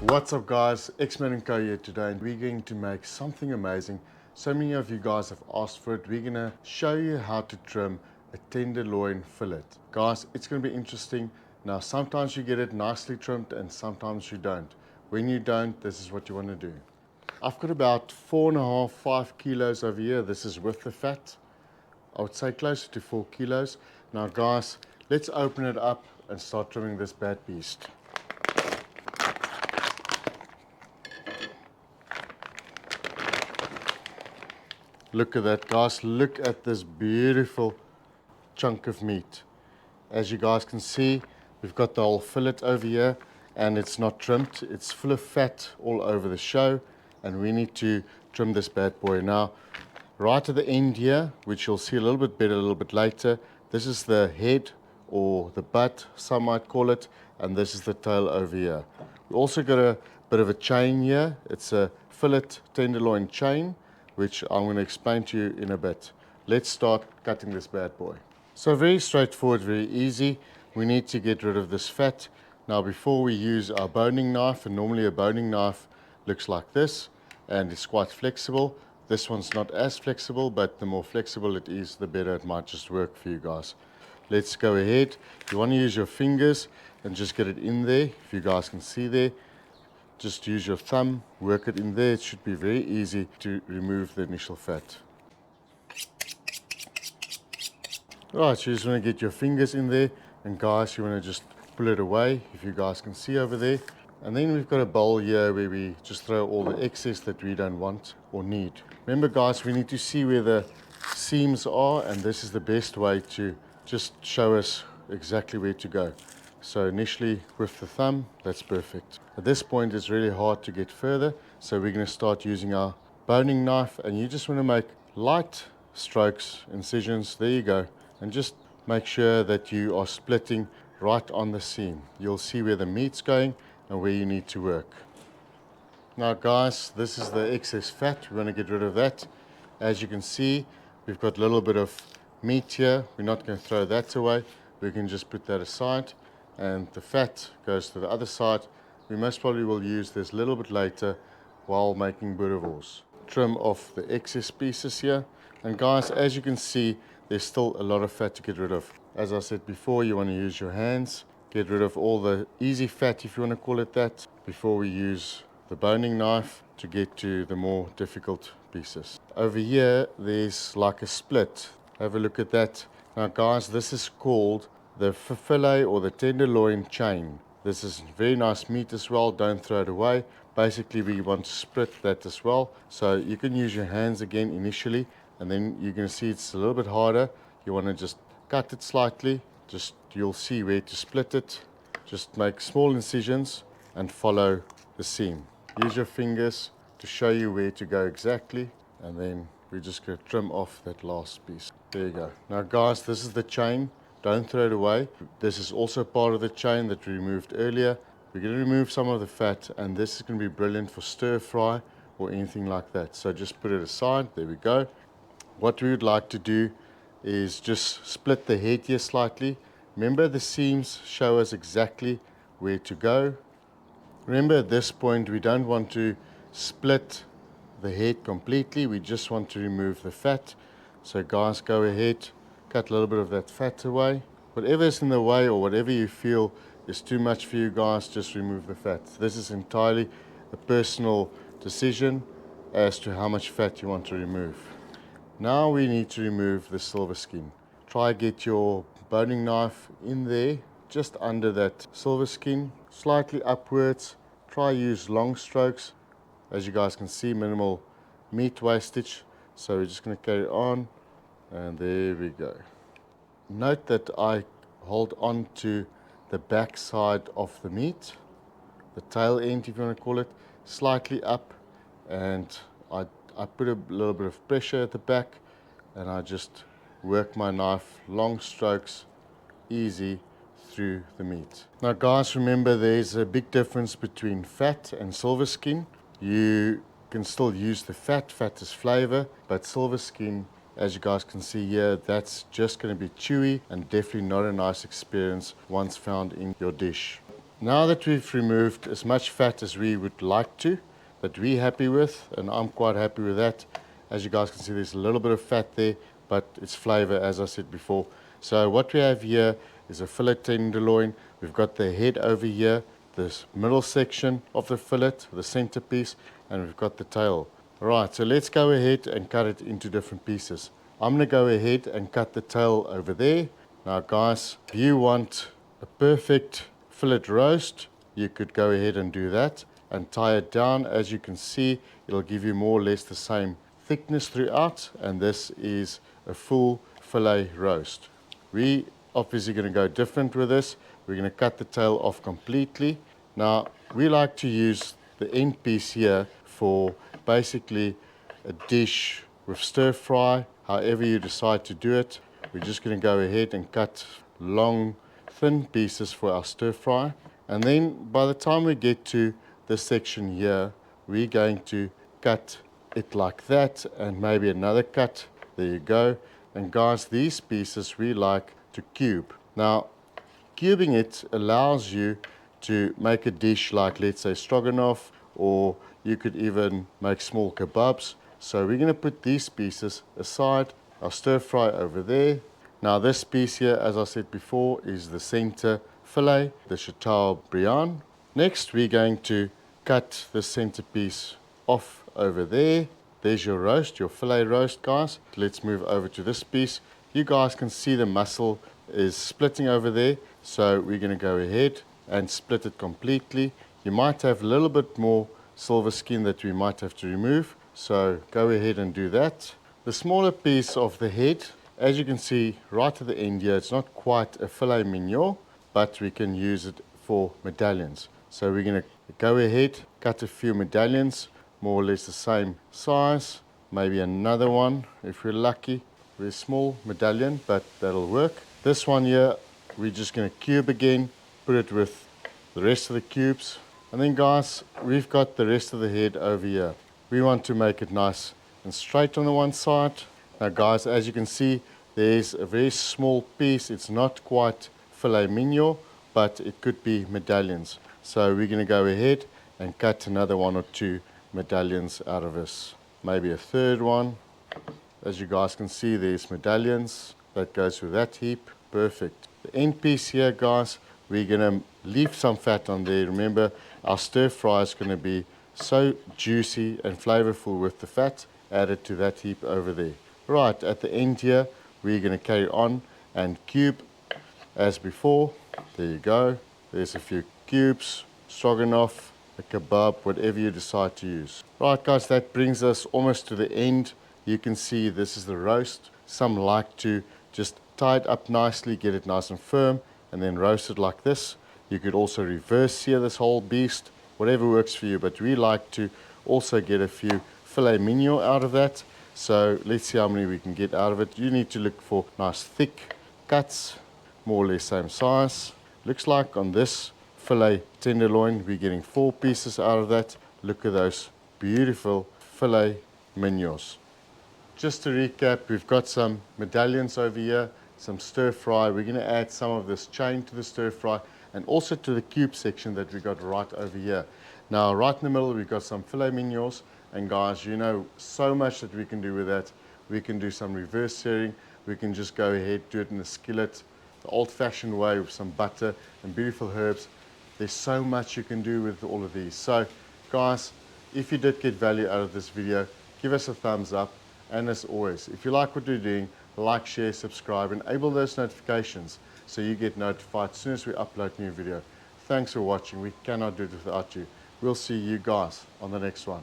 What's up guys, Xman Co here today, and we're going to make something amazing. So many of you guys have asked for it. We're going to show you how to trim a tenderloin fillet. Guys, it's going to be interesting. Now sometimes you get it nicely trimmed and sometimes you don't. When you don't, this is what you want to do. I've got about 4.5, 5 kilos over here. This is with the fat. I would say closer to 4 kilos. Now guys, let's open it up and start trimming this bad beast. Look at that guys, look at this beautiful chunk of meat. As you guys can see, we've got the whole fillet over here and it's not trimmed. It's full of fat all over the show and we need to trim this bad boy. Now, right at the end here, which you'll see a little bit better a little bit later, this is the head or the butt, some might call it, and this is the tail over here. We also got a bit of a chain here. It's a fillet tenderloin chain, which I'm going to explain to you in a bit. Let's start cutting this bad boy. So very straightforward, very easy. We need to get rid of this fat. Now before we use our boning knife, and normally a boning knife looks like this and it's quite flexible. This one's not as flexible, but the more flexible it is, the better it might just work for you guys. Let's go ahead. You want to use your fingers and just get it in there. If you guys can see there, just use your thumb, work it in there. It should be very easy to remove the initial fat. Right, so you just want to get your fingers in there, and guys, you want to just pull it away, if you guys can see over there. And then we've got a bowl here where we just throw all the excess that we don't want or need. Remember guys, we need to see where the seams are, and this is the best way to just show us exactly where to go. So initially with the thumb, that's perfect. At this point it's really hard to get further, so we're going to start using our boning knife, and you just want to make light strokes, incisions, there you go, and just make sure that you are splitting right on the seam. You'll see where the meat's going and where you need to work. Now guys, this is the excess fat. We want to get rid of that. As you can see, we've got a little bit of meat here. We're not going to throw that away. We can just put that aside, and the fat goes to the other side. We most probably will use this a little bit later while making boerewors. Trim off the excess pieces here, and guys, as you can see, there's still a lot of fat to get rid of. As I said before, you want to use your hands, get rid of all the easy fat, if you want to call it that, before we use the boning knife to get to the more difficult pieces. Over here there's like a split. Have a look at that. Now guys, this is called the filet or the tenderloin chain. This is very nice meat as well, don't throw it away. Basically we want to split that as well, so you can use your hands again initially, and then you're going to see it's a little bit harder. You want to just cut it slightly, just you'll see where to split it. Just make small incisions and follow the seam. Use your fingers to show you where to go exactly, and then we're just going to trim off that last piece. There you go. Now guys, this is the chain. Don't throw it away. This is also part of the chain that we removed earlier. We're going to remove some of the fat, and this is going to be brilliant for stir fry or anything like that. So just put it aside. There we go. What we would like to do is just split the head here slightly. Remember, the seams show us exactly where to go. Remember, at this point we don't want to split the head completely. We just want to remove the fat. So guys, go ahead, cut a little bit of that fat away. Whatever is in the way or whatever you feel is too much for you guys, just remove the fat. This is entirely a personal decision as to how much fat you want to remove. Now we need to remove the silver skin. Try get your boning knife in there, just under that silver skin, slightly upwards. Try use long strokes. As you guys can see, minimal meat wastage. So we're just going to carry on, and there we go. Note that I hold on to the back side of the meat, the tail end if you want to call it, slightly up, and I put a little bit of pressure at the back, and I just work my knife, long strokes, easy through the meat. Now guys, remember there's a big difference between fat and silver skin. You can still use the fat is flavor, but silver skin, as you guys can see here, that's just going to be chewy and definitely not a nice experience once found in your dish. Now that we've removed as much fat as we would like to, that we're happy with, and I'm quite happy with that. As you guys can see, there's a little bit of fat there, but it's flavor, as I said before. So what we have here is a fillet tenderloin. We've got the head over here, this middle section of the fillet, the centerpiece, and we've got the tail. Right, so let's go ahead and cut it into different pieces. I'm going to go ahead and cut the tail over there. Now guys, if you want a perfect fillet roast, you could go ahead and do that and tie it down. As you can see, it'll give you more or less the same thickness throughout, and this is a full fillet roast. We obviously going to go different with this. We're going to cut the tail off completely. Now we like to use the end piece here for basically a dish with stir fry, however you decide to do it. We're just going to go ahead and cut long thin pieces for our stir fry, and then by the time we get to this section here, we're going to cut it like that, and maybe another cut. There you go. And guys, these pieces we like to cube. Now cubing it allows you to make a dish like, let's say, stroganoff, or you could even make small kebabs. So we're going to put these pieces aside, our stir fry over there. Now this piece here, as I said before, is the center fillet, the Chateaubriand. Next we're going to cut the center piece off over there. There's your roast, your fillet roast, guys. Let's move over to this piece. You guys can see the muscle is splitting over there, so we're going to go ahead and split it completely. You might have a little bit more silver skin that we might have to remove, so go ahead and do that. The smaller piece of the head, as you can see right at the end here, it's not quite a filet mignon, but we can use it for medallions. So we're going to go ahead, cut a few medallions, more or less the same size, maybe another one if we're lucky. Very small medallion, but that'll work. This one here, we're just going to cube again, put it with the rest of the cubes. And then guys, we've got the rest of the head over here. We want to make it nice and straight on the one side. Now guys, as you can see, there's a very small piece. It's not quite filet mignon, but it could be medallions. So we're going to go ahead and cut another one or two medallions out of this. Maybe a third one. As you guys can see, there's medallions. That goes with that heap. Perfect. The end piece here, guys, we're going to leave some fat on there. Remember, our stir fry is going to be so juicy and flavorful with the fat added to that heap over there. Right, at the end here, we're going to carry on and cube as before. There you go. There's a few cubes, stroganoff, a kebab, whatever you decide to use. Right guys, that brings us almost to the end. You can see this is the roast. Some like to just tie it up nicely, get it nice and firm, and then roast it like this. You could also reverse sear this whole beast, whatever works for you, but we like to also get a few filet mignon out of that. So let's see how many we can get out of it. You need to look for nice thick cuts, more or less same size. Looks like on this filet tenderloin we're getting 4 pieces out of that. Look at those beautiful filet mignons. Just to recap, we've got some medallions over here, some stir fry. We're going to add some of this chain to the stir fry and also to the cube section that we got right over here. Now right in the middle we've got some filet mignons, and guys, you know, so much that we can do with that. We can do some reverse searing. We can just go ahead, do it in the skillet, the old-fashioned way with some butter and beautiful herbs. There's so much you can do with all of these. So guys, if you did get value out of this video, give us a thumbs up. And as always, if you like what we're doing, like, share, subscribe, enable those notifications so you get notified as soon as we upload new video. Thanks for watching. We cannot do it without you. We'll see you guys on the next one.